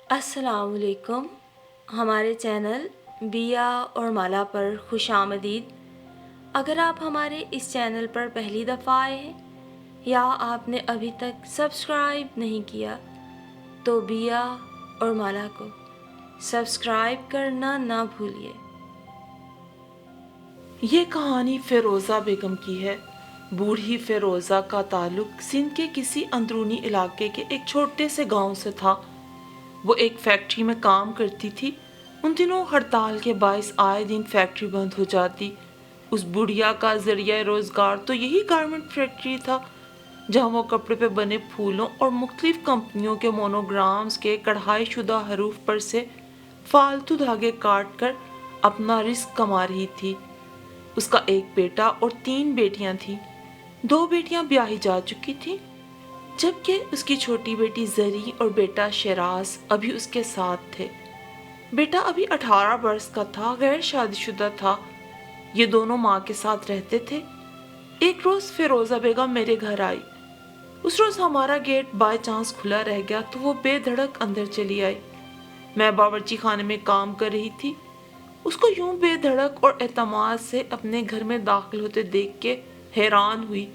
अस्सलाम वालेकुम। हमारे चैनल बिया और माला पर खुश आमदीद। अगर आप हमारे इस चैनल पर पहली दफ़ा आए हैं या आपने अभी तक सब्सक्राइब नहीं किया तो बिया और माला को सब्सक्राइब करना ना भूलिए। ये कहानी फ़िरोज़ा बेगम की है। बूढ़ी फ़िरोज़ा का ताल्लुक सिंध के किसी अंदरूनी इलाके के एक छोटे से गांव से था। वो एक फैक्ट्री में काम करती थी। उन दिनों हड़ताल के बाइस आए दिन फैक्ट्री बंद हो जाती। उस बुढ़िया का जरिया रोज़गार तो यही गारमेंट फैक्ट्री था, जहाँ वो कपड़े पे बने फूलों और मुख्तलिफ कंपनियों के मोनोग्राम्स के कढ़ाई शुदा हरूफ पर से फालतू धागे काट कर अपना रिस्क कमा रही थी। उसका एक बेटा और 3 बेटियां थीं। 2 बेटियां ब्याही जा चुकी थीं, जबकि उसकी छोटी बेटी जरी और बेटा शिराज अभी उसके साथ थे। बेटा अभी 18 वर्ष का था, गैर शादीशुदा था। ये दोनों माँ के साथ रहते थे। एक रोज फिरोजा बेगम मेरे घर आई। उस रोज हमारा गेट बाय चांस खुला रह गया तो वो बेधड़क अंदर चली आई। मैं बावर्ची खाने में काम कर रही थी। उसको यूं बेधड़क और एतमाद से अपने घर में दाखिल होते देख के हैरान हुई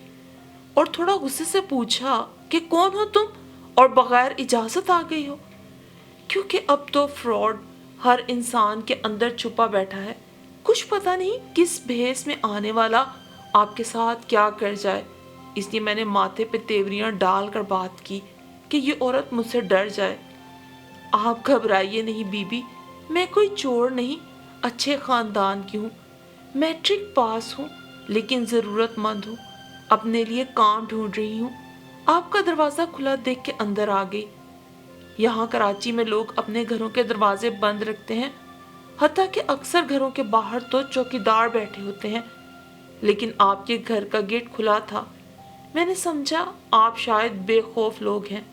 और थोड़ा गुस्से से पूछा कि कौन हो तुम और बगैर इजाजत आ गई हो। क्योंकि अब तो फ्रॉड हर इंसान के अंदर छुपा बैठा है। कुछ पता नहीं किस भेस में आने वाला आपके साथ क्या कर जाए। इसलिए मैंने माथे पे तेवरियां डाल कर बात की कि ये औरत मुझसे डर जाए। आप घबराइए नहीं बीबी, मैं कोई चोर नहीं, अच्छे खानदान की हूँ। मैट्रिक पास हूँ, लेकिन ज़रूरतमंद हूँ। अपने लिए काम ढूंढ रही हूँ। आपका दरवाज़ा खुला देख के अंदर आ गई। यहाँ कराची में लोग अपने घरों के दरवाजे बंद रखते हैं, हत्ता कि अक्सर घरों के बाहर तो चौकीदार बैठे होते हैं, लेकिन आपके घर का गेट खुला था। मैंने समझा आप शायद बेखौफ लोग हैं,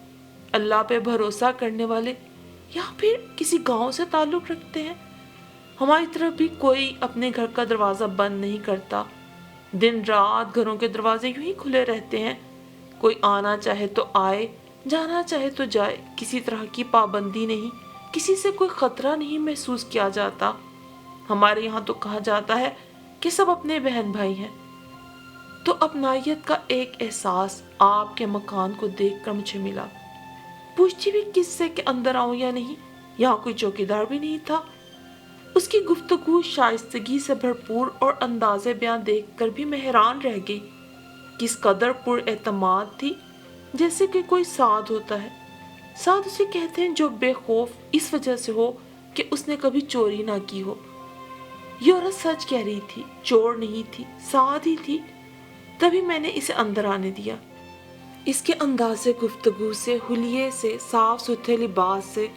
अल्लाह पे भरोसा करने वाले, या फिर किसी गांव से ताल्लुक़ रखते हैं। हमारी तरफ भी कोई अपने घर का दरवाज़ा बंद नहीं करता। दिन रात घरों के दरवाजे यूं ही खुले रहते हैं। कोई आना चाहे तो आए, जाना चाहे तो जाए। किसी तरह की पाबंदी नहीं, किसी से कोई खतरा नहीं महसूस किया जाता। हमारे यहाँ तो कहा जाता है कि सब अपने बहन भाई हैं। तो अपनायत का एक एहसास आपके मकान को देखकर मुझे मिला। पूछती भी किससे के अंदर आऊं या नहीं, यहाँ कोई चौकीदार भी नहीं था। उसकी गुफ्तगू शाइस्तगी से भरपूर और अंदाज़े बयां देखकर भी मैं हैरान रह गई। किस कदर पुरएतमाद थी, जैसे कि कोई साध होता है। साध उसे कहते हैं जो बेखौफ इस वजह से हो कि उसने कभी चोरी ना की हो। ये औरत सच कह रही थी, चोर नहीं थी, साध ही थी। तभी मैंने इसे अंदर आने दिया। इसके अंदाज़े गुफ्तगू से, हुलिये से, साफ सुथरे लिबास से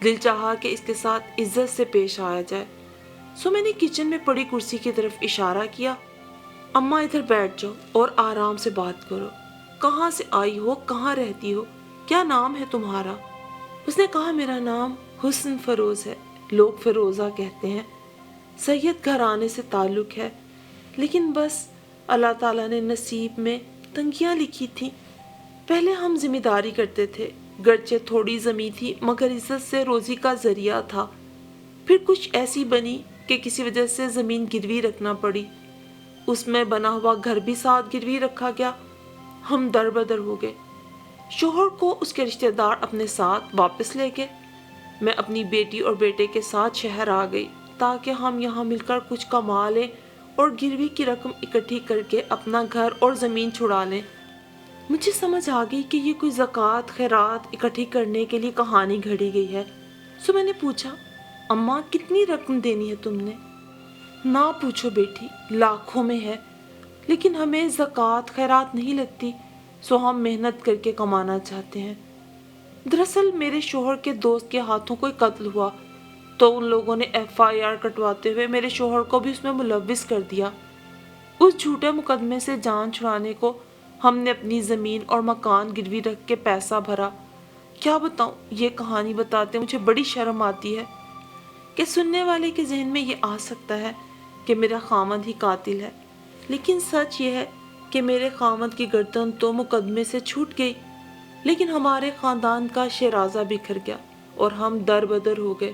दिल चाहा कि इसके साथ इज्जत से पेश आया जाए। सो मैंने किचन में पड़ी कुर्सी की तरफ इशारा किया। अम्मा इधर बैठ जाओ और आराम से बात करो। कहाँ से आई हो, कहाँ रहती हो, क्या नाम है तुम्हारा? उसने कहा मेरा नाम हुस्न फरोज है, लोग फिरोज़ा कहते हैं। सैयद घराने से ताल्लुक़ है, लेकिन बस अल्लाह ताला ने नसीब में तंगियाँ लिखी थी। पहले हम जिम्मेदारी करते थे, गरचे थोड़ी ज़मीन थी मगर इज्जत से रोज़ी का ज़रिया था। फिर कुछ ऐसी बनी कि किसी वजह से ज़मीन गिरवी रखना पड़ी। उसमें बना हुआ घर भी साथ गिरवी रखा गया। हम दर बदर हो गए। शोहर को उसके रिश्तेदार अपने साथ वापस ले गए। मैं अपनी बेटी और बेटे के साथ शहर आ गई ताकि हम यहाँ मिलकर कुछ कमा लें और गिरवी की रकम इकट्ठी करके अपना घर और ज़मीन छुड़ा लें। मुझे समझ आ गई कि ये कोई ज़कात खैरात इकट्ठी करने के लिए कहानी घड़ी गई है। सो मैंने पूछा, अम्मा कितनी रकम देनी है तुमने? ना पूछो बेटी, लाखों में है, लेकिन हमें ज़कात खैरात नहीं लगती, सो हम मेहनत करके कमाना चाहते हैं। दरअसल मेरे शोहर के दोस्त के हाथों कोई कत्ल हुआ तो उन लोगों ने FIR कटवाते हुए मेरे शोहर को भी उसमें मुलव्विस कर दिया। उस झूठे मुकदमे से जान छुड़ाने को हमने अपनी ज़मीन और मकान गिरवी रख के पैसा भरा। क्या बताऊं, ये कहानी बताते मुझे बड़ी शर्म आती है कि सुनने वाले के जहन में ये आ सकता है कि मेरा खामद ही कातिल है, लेकिन सच ये है कि मेरे खामद की गर्दन तो मुकदमे से छूट गई, लेकिन हमारे ख़ानदान का शराजा बिखर गया और हम दर बदर हो गए।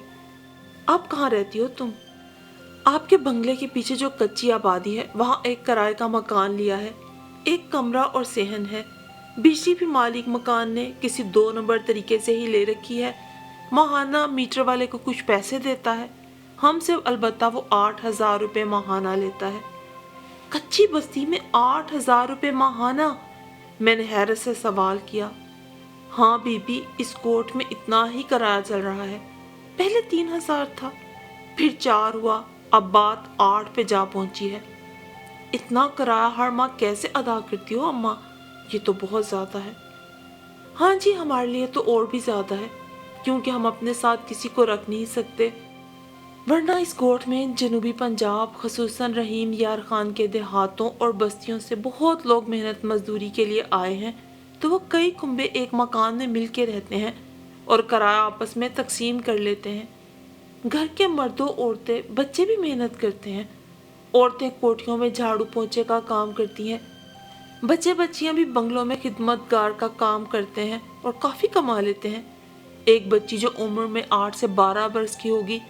अब कहाँ रहती हो तुम? आपके बंगले के पीछे जो कच्ची आबादी है वहाँ एक किराए का मकान लिया है। एक कमरा और सेहन है। बिजली भी मालिक मकान ने किसी 2 नंबर तरीके से ही ले रखी है। माहाना मीटर वाले को कुछ पैसे देता है, हमसे अलबत्ता वो 8,000 रुपये माहाना लेता है। कच्ची बस्ती में 8,000 रुपये माहाना? मैंने हैरत से सवाल किया। हाँ बीबी, इस कोर्ट में इतना ही किराया चल रहा है। पहले 3,000 था, फिर 4 हुआ, अब बात 8 पे जा पहुंची है। इतना किराया हर माह कैसे अदा करती हो अम्मा? ये तो बहुत ज़्यादा है। हाँ जी, हमारे लिए तो और भी ज़्यादा है, क्योंकि हम अपने साथ किसी को रख नहीं सकते। वरना इस कोर्ट में जनूबी पंजाब, खसूसन रहीम यार खान के देहातों और बस्तियों से बहुत लोग मेहनत मजदूरी के लिए आए हैं, तो वो कई कुंबे एक मकान में मिल के रहते हैं और किराया आपस में तकसीम कर लेते हैं। घर के मर्दों, औरतें, बच्चे भी मेहनत करते हैं। औरतें कोठियों में झाड़ू पोंछे का काम करती हैं, बच्चे बच्चियां भी बंगलों में खिदमतगार का काम करते हैं और काफ़ी कमा लेते हैं। एक बच्ची जो उम्र में 8 से 12 बरस की होगी,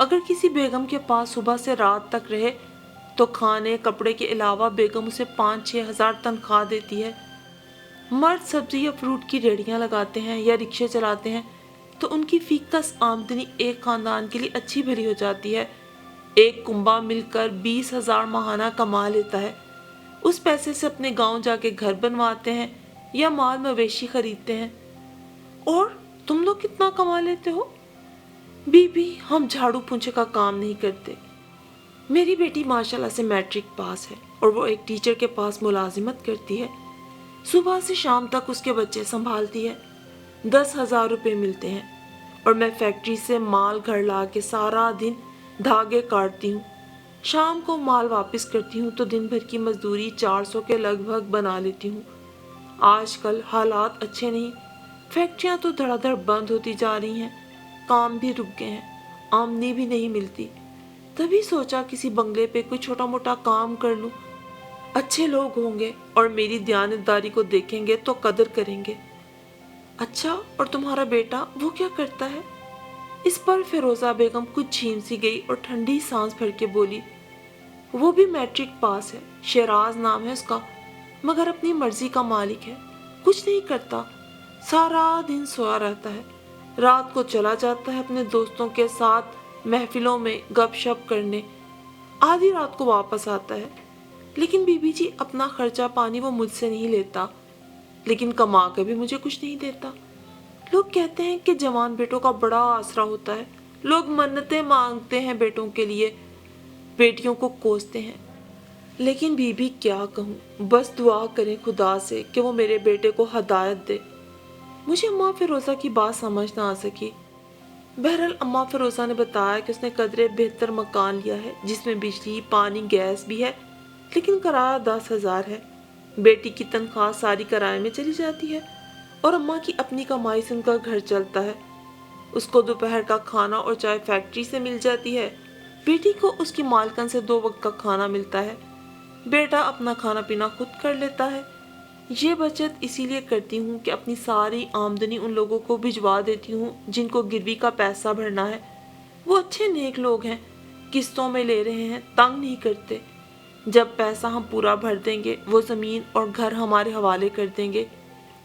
अगर किसी बेगम के पास सुबह से रात तक रहे तो खाने कपड़े के अलावा बेगम उसे 5-6 हज़ार तनख्वाह देती है। मर्द सब्जी या फ्रूट की रेहड़ियाँ लगाते हैं या रिक्शे चलाते हैं तो उनकी फीकस आमदनी एक खानदान के लिए अच्छी भली हो जाती है। एक कुंबा मिलकर 20,000 माहाना कमा लेता है। उस पैसे से अपने गांव जाके घर बनवाते हैं या माल मवेशी खरीदते हैं। और तुम लोग कितना कमा लेते हो? बीबी, हम झाड़ू पोंछे का काम नहीं करते। मेरी बेटी माशाल्लाह से मैट्रिक पास है और वो एक टीचर के पास मुलाजिमत करती है। सुबह से शाम तक उसके बच्चे संभालती है। 10,000 रुपये मिलते हैं और मैं फैक्ट्री से माल घर ला के सारा दिन धागे काटती हूँ। शाम को माल वापस करती हूँ तो दिन भर की मजदूरी 400 के लगभग बना लेती हूँ। आजकल हालात अच्छे नहीं, फैक्ट्रियाँ तो धड़ाधड़ बंद होती जा रही हैं, काम भी रुक गए हैं, आमदनी भी नहीं मिलती। तभी सोचा किसी बंगले पे कोई छोटा मोटा काम कर लूँ। अच्छे लोग होंगे और मेरी दयानतदारी को देखेंगे तो कदर करेंगे। अच्छा, और तुम्हारा बेटा वो क्या करता है? इस पर फिरोजा बेगम कुछ झीम सी गई और ठंडी सांस भर के बोली, वो भी मैट्रिक पास है, शेराज नाम है उसका, मगर अपनी मर्जी का मालिक है। कुछ नहीं करता, सारा दिन सोया रहता है। रात को चला जाता है अपने दोस्तों के साथ महफिलों में गपशप करने, आधी रात को वापस आता है। लेकिन बीबी जी, अपना खर्चा पानी वो मुझसे नहीं लेता, लेकिन कमा कर भी मुझे कुछ नहीं देता। लोग कहते हैं कि जवान बेटों का बड़ा आसरा होता है। लोग मन्नतें मांगते हैं बेटों के लिए, बेटियों को कोसते हैं। लेकिन बीबी क्या कहूँ, बस दुआ करें खुदा से कि वो मेरे बेटे को हदायत दे। मुझे अम्मा फिरोज़ा की बात समझ ना आ सकी। बहरहाल अम्मा फिरोज़ा ने बताया कि उसने कदरे बेहतर मकान लिया है जिसमें बिजली, पानी, गैस भी है, लेकिन किराया 10,000 है। बेटी की तनख्वाह सारी किराए में चली जाती है और अम्मा की अपनी कमाई से उनका घर चलता है। उसको दोपहर का खाना और चाय फैक्ट्री से मिल जाती है। बेटी को उसकी मालकन से 2 वक्त का खाना मिलता है। बेटा अपना खाना पीना खुद कर लेता है। ये बचत इसीलिए करती हूँ कि अपनी सारी आमदनी उन लोगों को भिजवा देती हूँ जिनको गिरवी का पैसा भरना है। वो अच्छे नेक लोग हैं, किस्तों में ले रहे हैं, तंग नहीं करते। जब पैसा हम पूरा भर देंगे वो ज़मीन और घर हमारे हवाले कर देंगे,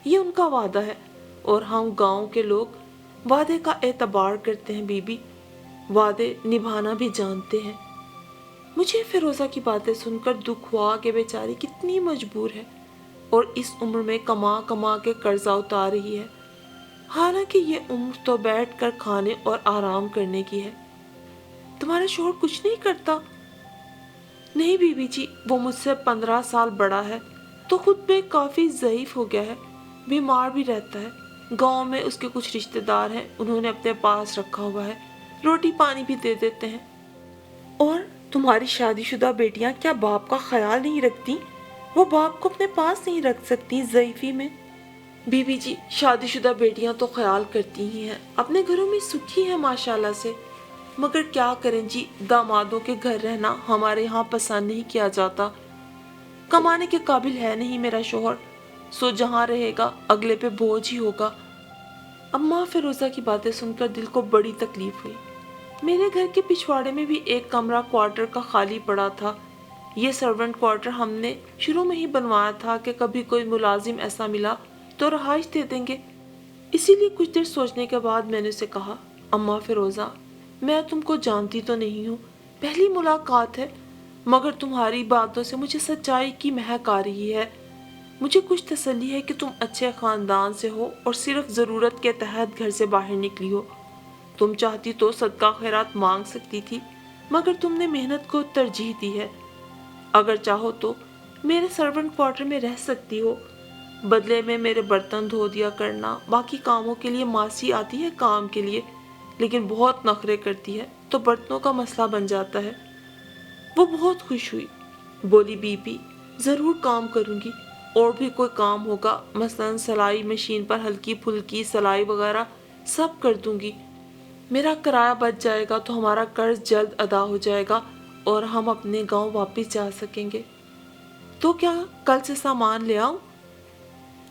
ये उनका वादा है। और हम गांव के लोग वादे का एतबार करते हैं बीबी, वादे निभाना भी जानते हैं। मुझे फिरोज़ा की बातें सुनकर दुख हुआ कि बेचारी कितनी मजबूर है और इस उम्र में कमा कमा के कर्जा उतार रही है। हालांकि ये उम्र तो बैठ कर खाने और आराम करने की है। तुम्हारा शोहर कुछ नहीं करता? नहीं बीबी जी, वो मुझसे 15 साल बड़ा है तो खुद में काफ़ी ज़ईफ हो गया है, बीमार भी रहता है। गांव में उसके कुछ रिश्तेदार हैं, उन्होंने अपने पास रखा हुआ है, रोटी पानी भी दे देते हैं। और तुम्हारी शादीशुदा बेटियां क्या बाप का ख्याल नहीं रखती? वो बाप को अपने पास नहीं रख सकती ज़ईफी में? बीबी जी, शादीशुदा बेटियां तो ख्याल करती ही हैं, अपने घरों में सुखी हैं माशाल्लाह से, मगर क्या करें जी, दामादों के घर रहना हमारे यहाँ पसंद नहीं किया जाता। कमाने के काबिल है नहीं मेरा शोहर, सो जहाँ रहेगा अगले पे बोझ ही होगा। अम्मा फिरोजा की बातें सुनकर दिल को बड़ी तकलीफ हुई। मेरे घर के पिछवाड़े में भी एक कमरा क्वार्टर का खाली पड़ा था। ये सर्वेंट क्वार्टर हमने शुरू में ही बनवाया था कि कभी कोई मुलाजिम ऐसा मिला तो रहाइश दे देंगे। इसीलिए कुछ देर सोचने के बाद मैंने उसे कहा, अम्मा फिरोजा, मैं तुमको जानती तो नहीं हूँ, पहली मुलाकात है, मगर तुम्हारी बातों से मुझे सच्चाई की महक आ रही है। मुझे कुछ तसल्ली है कि तुम अच्छे खानदान से हो और सिर्फ ज़रूरत के तहत घर से बाहर निकली हो। तुम चाहती तो सदका खैरात मांग सकती थी, मगर तुमने मेहनत को तरजीह दी है। अगर चाहो तो मेरे सर्वेंट क्वार्टर में रह सकती हो, बदले में मेरे बर्तन धो दिया करना। बाकी कामों के लिए मासी आती है काम के लिए, लेकिन बहुत नखरे करती है तो बर्तनों का मसला बन जाता है। वो बहुत खुश हुई, बोली, बीबी ज़रूर काम करूँगी, और भी कोई काम होगा, मसलन सिलाई मशीन पर हल्की फुल्की सिलाई वगैरह सब कर दूँगी। मेरा किराया बच जाएगा तो हमारा कर्ज जल्द अदा हो जाएगा और हम अपने गांव वापस जा सकेंगे। तो क्या कल से सामान ले आऊं?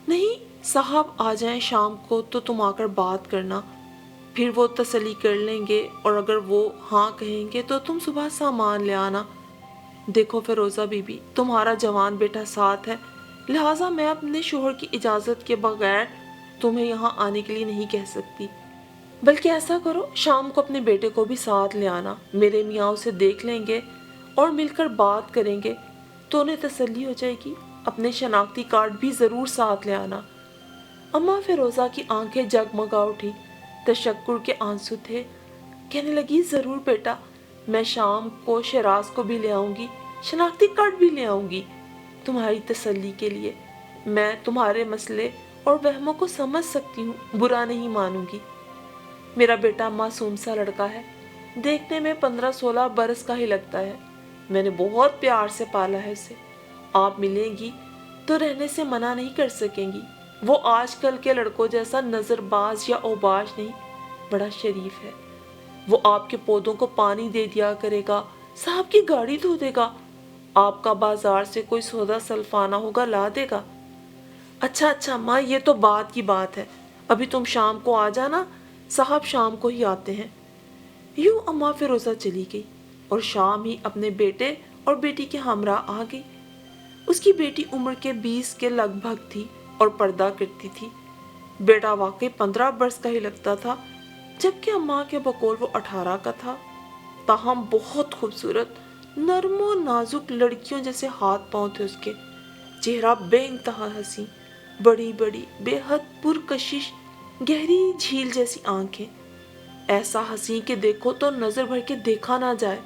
नहीं, साहब आ जाएं शाम को तो तुम आकर बात करना, फिर वो तसल्ली कर लेंगे और अगर वो हाँ कहेंगे तो तुम सुबह सामान ले आना। देखो फिरोजा बीबी, तुम्हारा जवान बेटा साथ है, लिहाजा मैं अपने शोहर की इजाज़त के बगैर तुम्हें यहाँ आने के लिए नहीं कह सकती। बल्कि ऐसा करो, शाम को अपने बेटे को भी साथ ले आना, मेरे मियाँ उसे देख लेंगे और मिलकर बात करेंगे तो उन्हें तसल्ली हो जाएगी। अपने शनाख्ती कार्ड भी ज़रूर साथ ले आना। अम्मा फिरोज़ा की आंखें जगमगा उठी, तशक्कुर के आंसू थे। कहने लगी, ज़रूर बेटा, मैं शाम को शराज को भी ले आऊँगी, शनाख्ती कार्ड भी ले आऊँगी तुम्हारी तसल्ली के लिए। मैं तुम्हारे मसले और वहमों को समझ सकती हूँ, बुरा नहीं मानूंगी। मेरा बेटा मासूम सा लड़का है, देखने में 15-16 बरस का ही लगता है। मैंने बहुत प्यार से पाला है उसे। आप मिलेंगी तो रहने से मना नहीं कर सकेंगी। वो आजकल के लड़कों जैसा नजरबाज या औबाज नहीं, बड़ा शरीफ है। वो आपके पौधों को पानी दे दिया करेगा, साहब की गाड़ी धो देगा, आपका बाजार से कोई सौदा सल्फाना होगा ला देगा। अच्छा माँ, ये तो बात की बात है, अभी तुम शाम को आ जाना, साहब शाम को ही आते हैं। यूं अम्मा फिरोजा चली गई और शाम ही अपने बेटे और बेटी के हमरा आ गई। उसकी बेटी उम्र के 20 के लगभग थी और पर्दा करती थी। बेटा वाकई 15 बरस का ही लगता था, जबकि अम्मा के बकौल वो 18 का था। ताहम बहुत खूबसूरत, नरमो नाजुक लड़कियों जैसे हाथ पांव थे उसके। चेहरा बेइंतहा हंसी, बड़ी बड़ी बेहद पुरकशिश गहरी झील जैसी आंखें। ऐसा हंसी के देखो तो नजर भर के देखा ना जाए।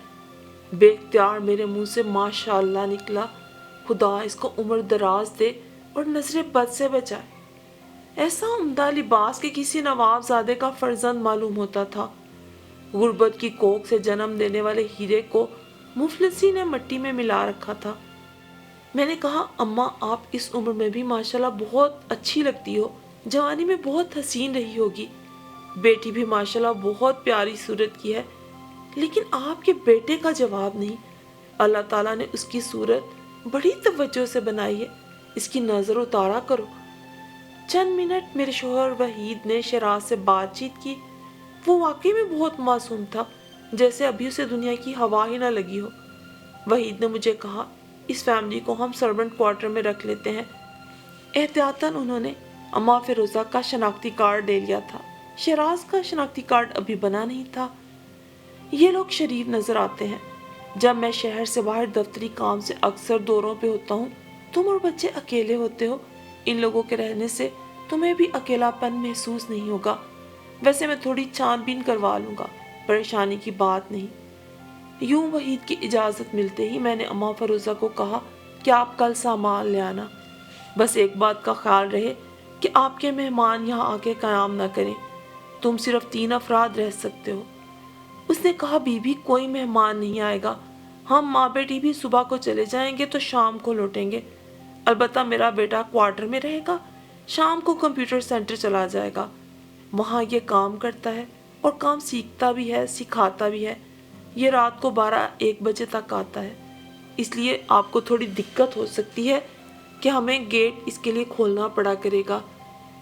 बेख्तियार मेरे मुंह से माशाअल्लाह निकला, खुदा इसको उम्र दराज दे और नजरें बद से बचाए। ऐसा उम्दा लिबास के किसी नवाबजादे का फर्जंद मालूम होता था। गुर्बत की कोख से जन्म देने वाले हीरे को मुफलिसी ने मिट्टी में मिला रखा था। मैंने कहा, अम्मा आप इस उम्र में भी माशाल्लाह बहुत अच्छी लगती हो, जवानी में बहुत हसीन रही होगी। बेटी भी माशाल्लाह बहुत प्यारी सूरत की है, लेकिन आपके बेटे का जवाब नहीं। अल्लाह ताला ने उसकी सूरत बड़ी तवज्जो से बनाई है, इसकी नजर उतारा करो। चंद मिनट मेरे शोहर वहीद ने शराज से बातचीत की। वो वाकई में बहुत मासूम था, जैसे अभी उसे दुनिया की हवा ही ना लगी हो। वहीद ने मुझे कहा, इस फैमिली को हम सर्वेंट क्वार्टर में रख लेते हैं। एहतियातन उन्होंने अम्मा फिरोजा का शनाख्ती कार्ड ले लिया था। शराज का शनाख्ती कार्ड अभी बना नहीं था। ये लोग शरीफ नजर आते हैं। जब मैं शहर से बाहर दफ्तरी काम से अक्सर दौरों पे होता हूँ, तुम और बच्चे अकेले होते हो। इन लोगों के रहने से तुम्हें भी अकेलापन महसूस नहीं होगा। वैसे मैं थोड़ी छानबीन करवा लूँगा, परेशानी की बात नहीं। यूं वहीद की इजाज़त मिलते ही मैंने अम्मा फिरोजा को कहा कि आप कल सामान ले आना। बस एक बात का ख्याल रहे कि आपके मेहमान यहाँ आके क़याम ना करें। तुम सिर्फ 3 अफराद रह सकते हो। उसने कहा, बीबी कोई मेहमान नहीं आएगा, हम माँ बेटी भी सुबह को चले जाएंगे तो शाम को लौटेंगे। अलबत्ता मेरा बेटा क्वार्टर में रहेगा, शाम को कंप्यूटर सेंटर चला जाएगा। वहाँ ये काम करता है और काम सीखता भी है, सिखाता भी है। ये रात को 12-1 बजे तक आता है, इसलिए आपको थोड़ी दिक्कत हो सकती है कि हमें गेट इसके लिए खोलना पड़ा करेगा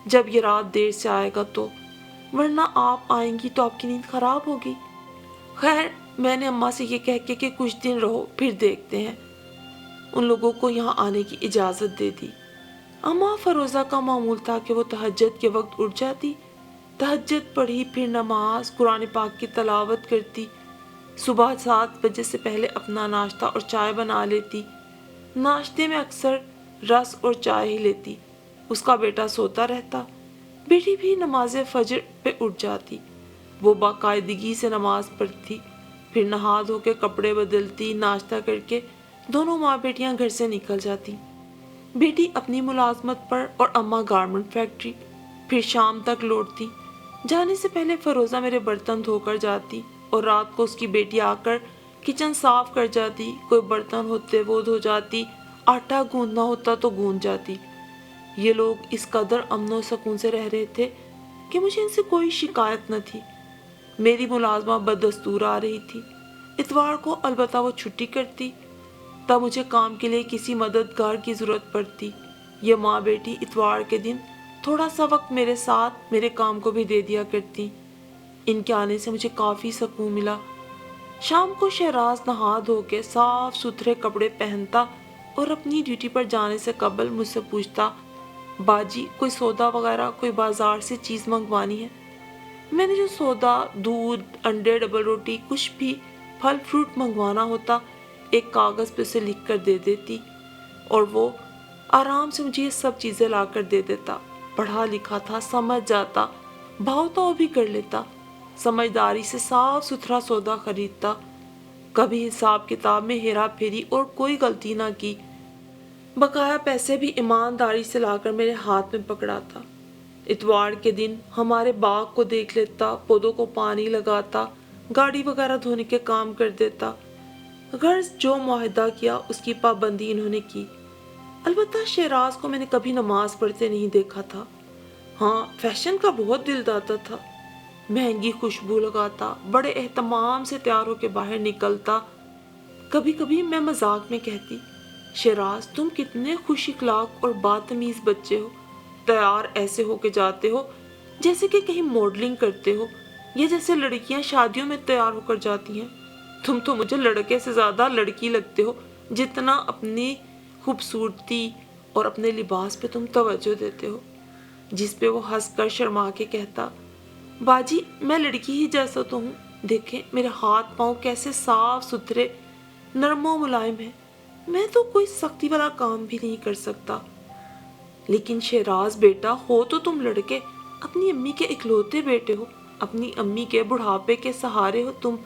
जब ये रात देर से आएगा तो। ورنہ آپ آئیں گی تو آپ کی نیند خراب ہوگی۔ خیر میں نے اماں سے یہ کہہ کے کہ کچھ دن رہو پھر دیکھتے ہیں، ان لوگوں کو یہاں آنے کی اجازت دے دی۔ اماں فروزہ کا معمول تھا کہ وہ تہجد کے وقت اٹھ جاتی، تہجد پڑھی، پھر نماز قرآن پاک کی تلاوت کرتی، صبح 7 بجے سے پہلے اپنا ناشتہ اور چائے بنا لیتی۔ ناشتے میں اکثر رس اور چائے ہی لیتی۔ اس کا بیٹا سوتا رہتا، بیٹی بھی نماز فجر پہ اٹھ جاتی۔ وہ باقاعدگی سے نماز پڑھتی، پھر نہا دھو کے کپڑے بدلتی، ناشتہ کر کے دونوں ماں بیٹیاں گھر سے نکل جاتی، بیٹی اپنی ملازمت پر اور اماں گارمنٹ فیکٹری، پھر شام تک لوٹتی۔ جانے سے پہلے فروزہ میرے برتن دھو کر جاتی اور رات کو اس کی بیٹی آ کر کچن صاف کر جاتی، کوئی برتن ہوتے وہ دھو جاتی، آٹا گوندنا ہوتا تو گوندھ جاتی۔ یہ لوگ اس قدر امن و سکون سے رہ رہے تھے کہ مجھے ان سے کوئی شکایت نہ تھی۔ میری ملازمہ بدستور آ رہی تھی، اتوار کو البتہ وہ چھٹی کرتی، تب مجھے کام کے لیے کسی مددگار کی ضرورت پڑتی۔ یہ ماں بیٹی اتوار کے دن تھوڑا سا وقت میرے ساتھ میرے کام کو بھی دے دیا کرتی۔ ان کے آنے سے مجھے کافی سکون ملا۔ شام کو شہراز نہا دھو کے صاف ستھرے کپڑے پہنتا اور اپنی ڈیوٹی پر جانے سے قبل مجھ سے پوچھتا، باجی کوئی سودا وغیرہ، کوئی بازار سے چیز منگوانی ہے؟ میں نے جو سودا، دودھ، انڈے، ڈبل روٹی، کچھ بھی پھل فروٹ منگوانا ہوتا ایک کاغذ پہ اسے لکھ کر دے دیتی اور وہ آرام سے مجھے یہ سب چیزیں لا کر دے دیتا۔ پڑھا لکھا تھا، سمجھ جاتا، بھاؤ تاؤ بھی کر لیتا، سمجھداری سے صاف ستھرا سودا خریدتا، کبھی حساب کتاب میں ہیرا پھیری اور کوئی غلطی نہ کی، بقایا پیسے بھی ایمانداری سے لا کر میرے ہاتھ میں پکڑاتا۔ اتوار کے دن ہمارے باغ کو دیکھ لیتا، پودوں کو پانی لگاتا، گاڑی وغیرہ دھونے کے کام کر دیتا۔ غرض جو معاہدہ کیا اس کی پابندی انہوں نے کی۔ البتہ شہراز کو میں نے کبھی نماز پڑھتے نہیں دیکھا تھا۔ ہاں فیشن کا بہت دل داتا تھا، مہنگی خوشبو لگاتا، بڑے اہتمام سے تیار ہو کے باہر نکلتا۔ کبھی کبھی میں مذاق میں کہتی، شہراز تم کتنے خوش اخلاق اور باتمیز بچے ہو، تیار ایسے ہو کے جاتے ہو جیسے کہ کہیں ماڈلنگ کرتے ہو، یا جیسے لڑکیاں شادیوں میں تیار ہو کر جاتی ہیں۔ تم تو مجھے لڑکے سے زیادہ لڑکی لگتے ہو، جتنا اپنی خوبصورتی اور اپنے لباس پہ تم توجہ دیتے ہو۔ جس پہ وہ ہنس کر شرما کے کہتا، باجی میں لڑکی ہی جیسا تو ہوں، دیکھیں میرے ہاتھ پاؤں کیسے صاف ستھرے نرم و ملائم ہیں، میں تو کوئی سختی والا کام بھی نہیں کر سکتا۔ لیکن شہراز بیٹا ہو تو تم لڑکے، اپنی امی کے اکلوتے بیٹے ہو، اپنی امی کے بڑھاپے کے سہارے ہو تم۔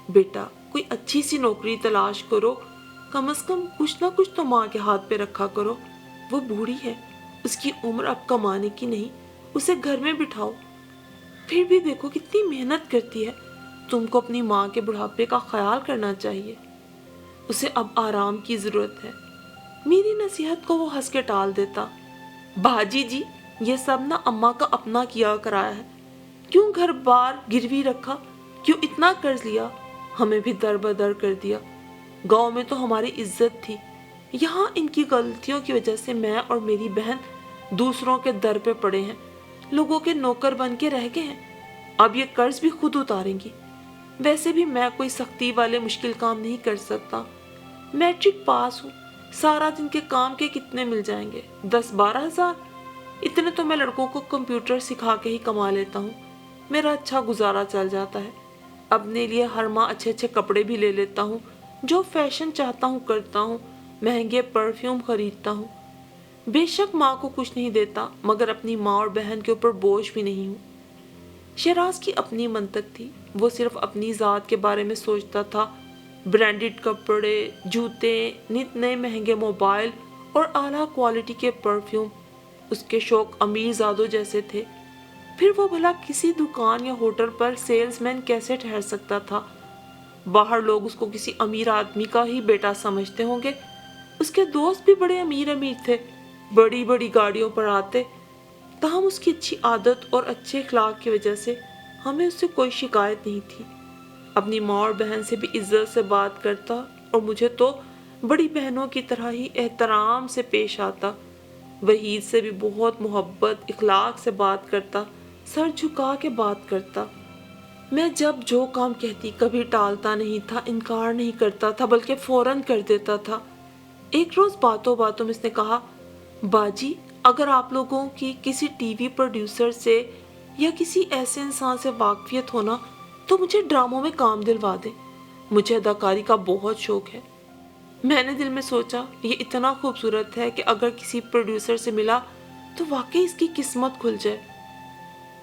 بیٹا کوئی اچھی سی نوکری تلاش کرو، کم از کم کچھ نہ کچھ تو ماں کے ہاتھ پہ رکھا کرو، وہ بوڑھی ہے، اس کی عمر اب کمانے کی نہیں، اسے گھر میں بٹھاؤ۔ پھر بھی دیکھو کتنی محنت کرتی ہے، تم کو اپنی ماں کے بڑھاپے کا خیال کرنا چاہیے، اسے اب آرام کی ضرورت ہے۔ میری نصیحت کو وہ ہنس کے ٹال دیتا، باجی جی یہ سب نہ اماں کا اپنا کیا کرایا ہے، کیوں گھر بار گروی رکھا، کیوں اتنا قرض لیا، ہمیں بھی در بدر کر دیا، گاؤں میں تو ہماری عزت تھی، یہاں ان کی غلطیوں کی وجہ سے میں اور میری بہن دوسروں کے در پہ پڑے ہیں، لوگوں کے نوکر بن کے رہ گئے ہیں، اب یہ قرض بھی خود اتاریں گی۔ ویسے بھی میں کوئی سختی والے مشکل کام نہیں کر سکتا، میٹرک پاس ہوں، سارا دن کے کام کے کتنے مل جائیں گے، 10-12 ہزار، اتنے تو میں لڑکوں کو کمپیوٹر سکھا کے ہی کما لیتا ہوں، میرا اچھا گزارا چل جاتا ہے، اپنے لیے ہر ماہ اچھے اچھے کپڑے بھی لے لیتا ہوں، جو فیشن چاہتا ہوں کرتا ہوں، مہنگے پرفیوم خریدتا ہوں۔ بے شک ماں کو کچھ نہیں دیتا، مگر اپنی ماں اور بہن کے اوپر بوجھ بھی نہیں ہوں۔ شہراز کی اپنی منطق تھی، وہ صرف اپنی ذات کے بارے میں سوچتا تھا، برانڈڈ کپڑے، جوتے، نت نئے مہنگے موبائل اور اعلیٰ کوالٹی کے پرفیوم، اس کے شوق امیر زادوں جیسے تھے۔ پھر وہ بھلا کسی دکان یا ہوٹل پر سیلز مین کیسے ٹھہر سکتا تھا؟ باہر لوگ اس کو کسی امیر آدمی کا ہی بیٹا سمجھتے ہوں گے، اس کے دوست بھی بڑے امیر تھے، بڑی بڑی گاڑیوں پر آتے، تاہم اس کی اچھی عادت اور اچھے اخلاق کی وجہ سے ہمیں اس سے کوئی شکایت نہیں تھی۔ اپنی ماں اور بہن سے بھی عزت سے بات کرتا اور مجھے تو بڑی بہنوں کی طرح ہی احترام سے پیش آتا۔ وحید سے بھی بہت محبت اخلاق سے بات کرتا، سر جھکا کے بات کرتا۔ میں جب جو کام کہتی کبھی ٹالتا نہیں تھا، انکار نہیں کرتا تھا، بلکہ فوراً کر دیتا تھا۔ ایک روز باتوں باتوں میں اس نے کہا، باجی اگر آپ لوگوں کی کسی ٹی وی پروڈیوسر سے یا کسی ایسے انسان سے واقفیت ہونا تو مجھے ڈراموں میں کام دلوا دیں، مجھے اداکاری کا بہت شوق ہے۔ میں نے دل میں سوچا یہ اتنا خوبصورت ہے کہ اگر کسی پروڈیوسر سے ملا تو واقعی اس کی قسمت کھل جائے۔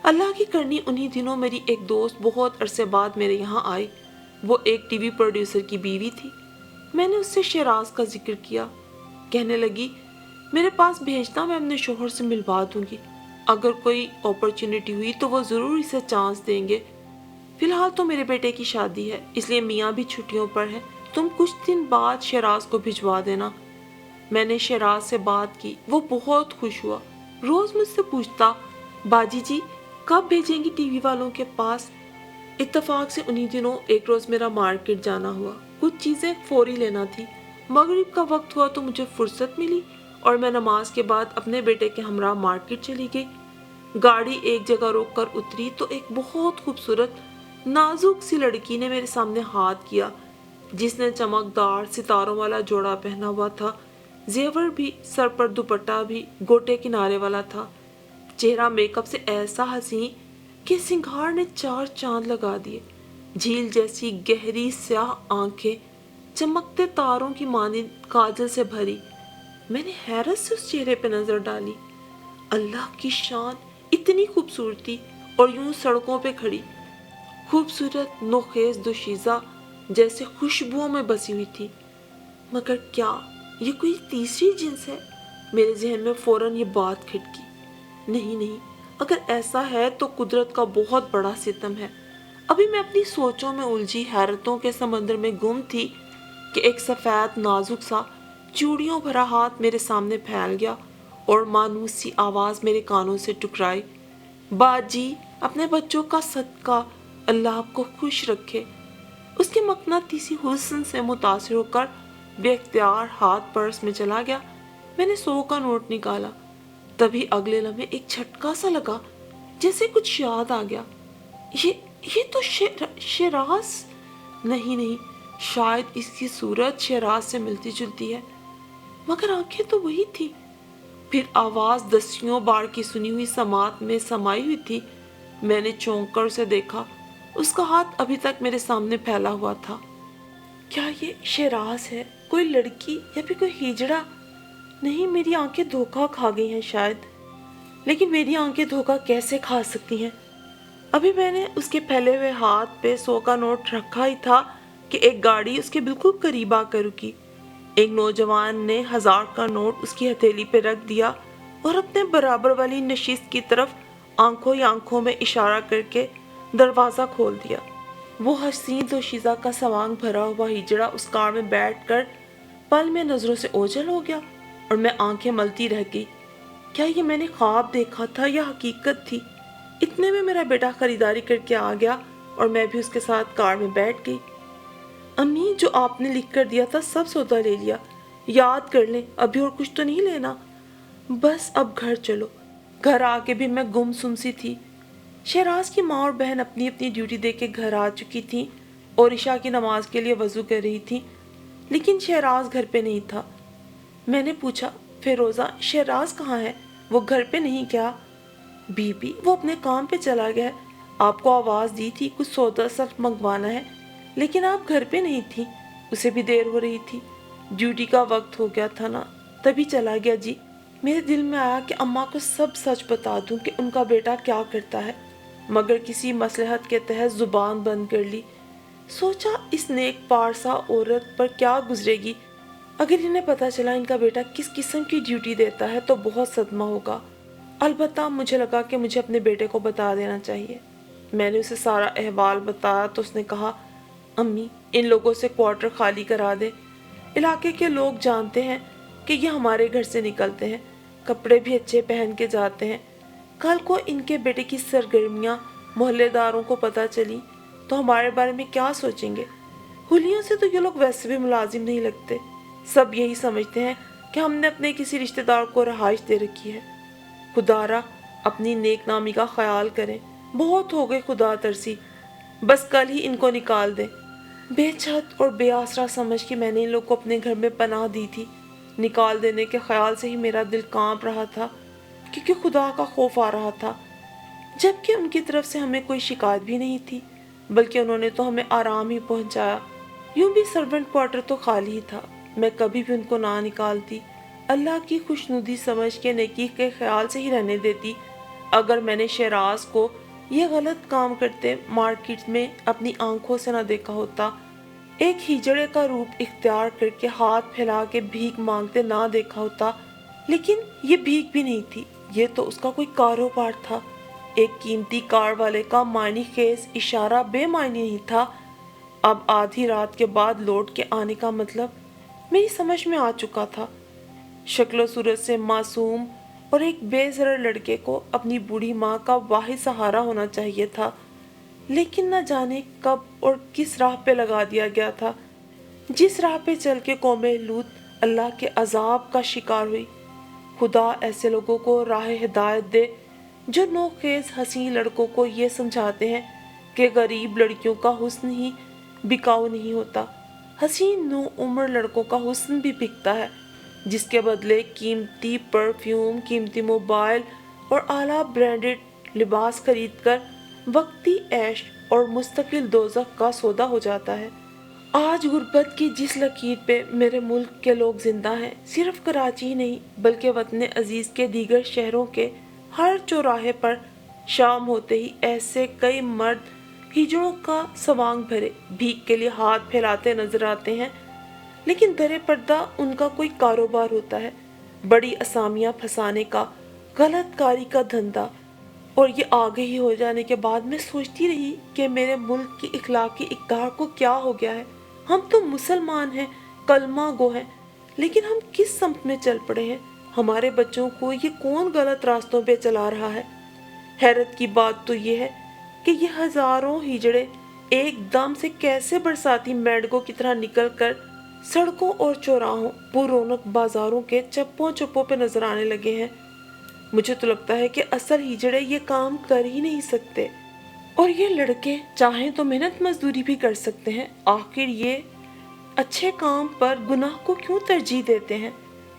اللہ کی کرنی انہی دنوں میری ایک دوست بہت عرصے بعد میرے یہاں آئی۔ وہ ایک ٹی وی پروڈیوسر کی بیوی تھی۔ میں نے اس سے شیراز کا ذکر کیا۔ کہنے لگی، میرے پاس بھیجنا، میں اپنے شوہر سے ملوا دوں گی۔ اگر کوئی اپرچونٹی ہوئی تو وہ ضرور اسے چانس دیں گے۔ فی الحال تو میرے بیٹے کی شادی ہے، اس لیے میاں بھی چھٹیوں پر ہے۔ تم کچھ دن بعد شیراز کو بھجوا دینا۔ میں نے شیراز سے بات کی، وہ بہت خوش ہوا۔ روز مجھ سے پوچھتا، باجی جی کب بھیجیں گی ٹی وی والوں کے پاس؟ اتفاق سے انہی دنوں ایک روز میرا مارکیٹ جانا ہوا۔ کچھ چیزیں فوری لینا تھی۔ مغرب کا وقت ہوا تو مجھے فرصت ملی اور میں نماز کے بعد اپنے بیٹے کے ہمراہ مارکیٹ چلی گئی۔ گاڑی ایک جگہ روک کر اتری تو ایک بہت خوبصورت نازک سی لڑکی نے میرے سامنے ہاتھ کیا، جس نے چمکدار ستاروں والا جوڑا پہنا ہوا تھا، زیور بھی، سر پر دوپٹہ بھی گوٹے کنارے والا تھا، چہرہ میک اپ سے ایسا حسین کہ سنگھار نے 4 چاند لگا دیے، جھیل جیسی گہری سیاہ آنکھیں چمکتے تاروں کی مانند کاجل سے بھری۔ میں نے حیرت سے اس چہرے پہ نظر ڈالی۔ اللہ کی شان، اتنی خوبصورتی، اور یوں سڑکوں پہ کھڑی، خوبصورت نوخیز دوشیزہ جیسے خوشبوؤں میں بسی ہوئی تھی۔ مگر کیا یہ کوئی تیسری جنس ہے؟ میرے ذہن میں فوراً یہ بات کھٹکی۔ نہیں، اگر ایسا ہے تو قدرت کا بہت بڑا ستم ہے۔ ابھی میں اپنی سوچوں میں الجھی حیرتوں کے سمندر میں گم تھی کہ ایک سفید نازک سا چوڑیوں بھرا ہاتھ میرے سامنے پھیل گیا اور مانوس سی آواز میرے کانوں سے ٹکرائی، باجی اپنے بچوں کا صدقہ، اللہ آپ کو خوش رکھے۔ اس کے مقناطیسی حسن سے متاثر ہو کر بے اختیار ہاتھ پرس میں چلا گیا۔ میں نے 100 کا نوٹ نکالا۔ تبھی اگلے لمحے ایک جھٹکا سا لگا، جیسے کچھ یاد آ گیا۔ یہ تو شیراز نہیں، شاید اس کی صورت شیراز سے ملتی جلتی ہے، مگر آنکھیں تو وہی تھی۔ پھر آواز دسیوں بار کی سنی ہوئی سماعت میں سمائی ہوئی تھی۔ میں نے چونک کر اسے دیکھا، اس کا ہاتھ ابھی تک میرے سامنے پھیلا ہوا تھا۔ کیا یہ شیراز ہے؟ کوئی لڑکی یا پھر کوئی ہجڑا؟ نہیں، میری آنکھیں دھوکہ کھا گئی ہیں شاید، لیکن میری آنکھیں دھوکہ کیسے کھا سکتی ہیں؟ ابھی میں نے اس کے پھیلے ہوئے ہاتھ پہ 100 کا نوٹ رکھا ہی تھا کہ ایک گاڑی اس کے بالکل قریب آ کر رکی۔ ایک نوجوان نے 1000 کا نوٹ اس کی ہتھیلی پہ رکھ دیا اور اپنے برابر والی نشست کی طرف آنکھوں ہی آنکھوں میں اشارہ کر کے دروازہ کھول دیا۔ وہ حسین دوشیزہ کا سوانگ بھرا ہوا ہجڑا اس کار میں بیٹھ کر پل میں نظروں سے اوجھل ہو گیا اور میں آنکھیں ملتی رہ گئی۔ کیا یہ میں نے خواب دیکھا تھا یا حقیقت تھی؟ اتنے میں میرا بیٹا خریداری کر کے آ گیا اور میں بھی اس کے ساتھ کار میں بیٹھ گئی۔ امی، جو آپ نے لکھ کر دیا تھا سب سودا لے لیا، یاد کر لیں، ابھی اور کچھ تو نہیں لینا۔ بس اب گھر چلو۔ گھر آ کے بھی میں گم سم سی تھی۔ شیراز کی ماں اور بہن اپنی اپنی ڈیوٹی دے کے گھر آ چکی تھیں اور عشاء کی نماز کے لیے وضو کر رہی تھیں، لیکن شیراز گھر پہ نہیں تھا۔ میں نے پوچھا، فیروزہ شیراز کہاں ہے؟ وہ گھر پہ نہیں کیا؟ بی بی وہ اپنے کام پہ چلا گیا ہے، آپ کو آواز دی تھی کچھ سودا سلف منگوانا ہے، لیکن آپ گھر پہ نہیں تھی، اسے بھی دیر ہو رہی تھی، ڈیوٹی کا وقت ہو گیا تھا نا، تبھی چلا گیا جی۔ میرے دل میں آیا کہ اماں کو سب سچ بتا دوں کہ ان کا بیٹا کیا کرتا ہے، مگر کسی مصلحت کے تحت زبان بند کر لی۔ سوچا اس نیک پارسا عورت پر کیا گزرے گی، اگر انہیں پتا چلا ان کا بیٹا کس قسم کی ڈیوٹی دیتا ہے تو بہت صدمہ ہوگا۔ البتہ مجھے لگا کہ مجھے اپنے بیٹے کو بتا دینا چاہیے۔ میں نے اسے سارا احوال بتایا تو اس نے کہا، امی ان لوگوں سے کوارٹر خالی کرا دے، علاقے کے لوگ جانتے ہیں کہ یہ ہمارے گھر سے نکلتے ہیں، کپڑے بھی اچھے پہن کے جاتے ہیں، کل کو ان کے بیٹے کی سرگرمیاں محلے داروں کو پتہ چلی تو ہمارے بارے میں کیا سوچیں گے؟ ہولیوں سے تو یہ لوگ ویسے بھی ملازم نہیں لگتے، سب یہی سمجھتے ہیں کہ ہم نے اپنے کسی رشتہ دار کو رہائش دے رکھی ہے۔ خدارا اپنی نیک نامی کا خیال کریں، بہت ہو گئے خدا ترسی، بس کل ہی ان کو نکال دیں۔ بے چھت اور بے آسرا سمجھ کے میں نے ان لوگ کو اپنے گھر میں پناہ دی تھی۔ نکال دینے کے خیال سے ہی میرا دل کانپ رہا تھا، کیونکہ خدا کا خوف آ رہا تھا، جبکہ ان کی طرف سے ہمیں کوئی شکایت بھی نہیں تھی، بلکہ انہوں نے تو ہمیں آرام ہی پہنچایا۔ یوں بھی سرونٹ کوارٹر تو خالی ہی تھا، میں کبھی بھی ان کو نہ نکالتی، اللہ کی خوشنودی سمجھ کے نیکی کے خیال سے ہی رہنے دیتی۔ اگر میں نے شہراز کو یہ غلط کام کرتے مارکیٹ میں اپنی آنکھوں سے نہ دیکھا ہوتا، ایک ہیجڑے کا روپ اختیار کر کے ہاتھ پھیلا کے بھیک مانگتے نہ دیکھا ہوتا، لیکن یہ بھیک بھی نہیں تھی، یہ تو اس کا کوئی کاروبار تھا۔ ایک قیمتی کار والے کا معنی خیز اشارہ بے معنی نہیں تھا۔ اب آدھی رات کے بعد لوٹ کے آنے کا مطلب میری سمجھ میں آ چکا تھا۔ شکل و صورت سے معصوم اور ایک بے ضرر لڑکے کو اپنی بوڑھی ماں کا واحد سہارا ہونا چاہیے تھا، لیکن نہ جانے کب اور کس راہ پہ لگا دیا گیا تھا، جس راہ پہ چل کے قوم لوط اللہ کے عذاب کا شکار ہوئی۔ خدا ایسے لوگوں کو راہ ہدایت دے جو نوخیز حسین لڑکوں کو یہ سمجھاتے ہیں کہ غریب لڑکیوں کا حسن ہی بکاؤ نہیں ہوتا، حسین نو عمر لڑکوں کا حسن بھی بکتا ہے، جس کے بدلے قیمتی پرفیوم، قیمتی موبائل اور اعلیٰ برانڈڈ لباس خرید کر وقتی عیش اور مستقل دوزخ کا سودا ہو جاتا ہے۔ آج غربت کی جس لکیر پہ میرے ملک کے لوگ زندہ ہیں، صرف کراچی ہی نہیں بلکہ وطن عزیز کے دیگر شہروں کے ہر چوراہے پر شام ہوتے ہی ایسے کئی مرد ہجڑوں کا سوانگ بھرے بھیک کے لیے ہاتھ پھیلاتے نظر آتے ہیں، لیکن درِ پردہ ان کا کوئی کاروبار ہوتا ہے، بڑی اسامیاں پھنسانے کا، غلط کاری کا دھندا۔ اور یہ آگہی ہو جانے کے بعد میں سوچتی رہی کہ میرے ملک کی اخلاقی اقدار کو کیا ہو گیا ہے۔ ہم تو مسلمان ہیں، کلمہ گو ہیں، لیکن ہم کس سمت میں چل پڑے ہیں؟ ہمارے بچوں کو یہ کون غلط راستوں پہ چلا رہا ہے؟ حیرت کی بات تو یہ ہے کہ یہ ہزاروں ہجڑے ایک دم سے کیسے برساتی مینڈکوں کی طرح نکل کر سڑکوں اور چوراہوں پر رونق بازاروں کے چپوں چپوں پہ نظر آنے لگے ہیں۔ مجھے تو لگتا ہے کہ اصل ہجڑے یہ کام کر ہی نہیں سکتے، اور یہ لڑکے چاہیں تو محنت مزدوری بھی کر سکتے ہیں۔ آخر یہ اچھے کام پر گناہ کو کیوں ترجیح دیتے ہیں؟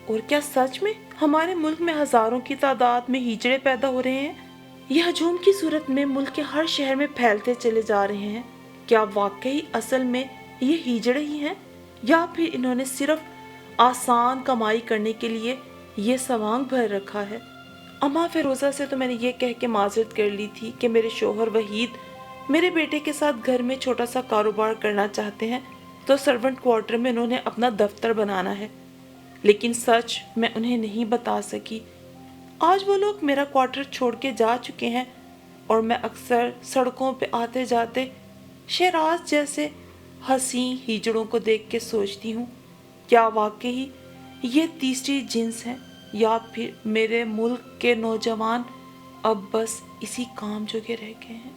اور کیا سچ میں ہمارے ملک میں ہزاروں کی تعداد میں ہجڑے پیدا ہو رہے ہیں؟ یہ ہجوم کی صورت میں ملک کے ہر شہر میں پھیلتے چلے جا رہے ہیں۔ کیا واقعی اصل میں یہ ہجڑے ہی ہیں، یا پھر انہوں نے صرف آسان کمائی کرنے کے لیے یہ سوانگ بھر رکھا ہے؟ اماں فیروزہ سے تو میں نے یہ کہہ کے معذرت کر لی تھی کہ میرے شوہر وحید میرے بیٹے کے ساتھ گھر میں چھوٹا سا کاروبار کرنا چاہتے ہیں، تو سرونٹ کوارٹر میں انہوں نے اپنا دفتر بنانا ہے، لیکن سچ میں انہیں نہیں بتا سکی۔ آج وہ لوگ میرا کوارٹر چھوڑ کے جا چکے ہیں، اور میں اکثر سڑکوں پہ آتے جاتے شہراز جیسے حسین ہجڑوں کو دیکھ کے سوچتی ہوں، کیا واقعی یہ تیسری جنس ہے، یا پھر میرے ملک کے نوجوان اب بس اسی کام جوگے رہ گئے ہیں؟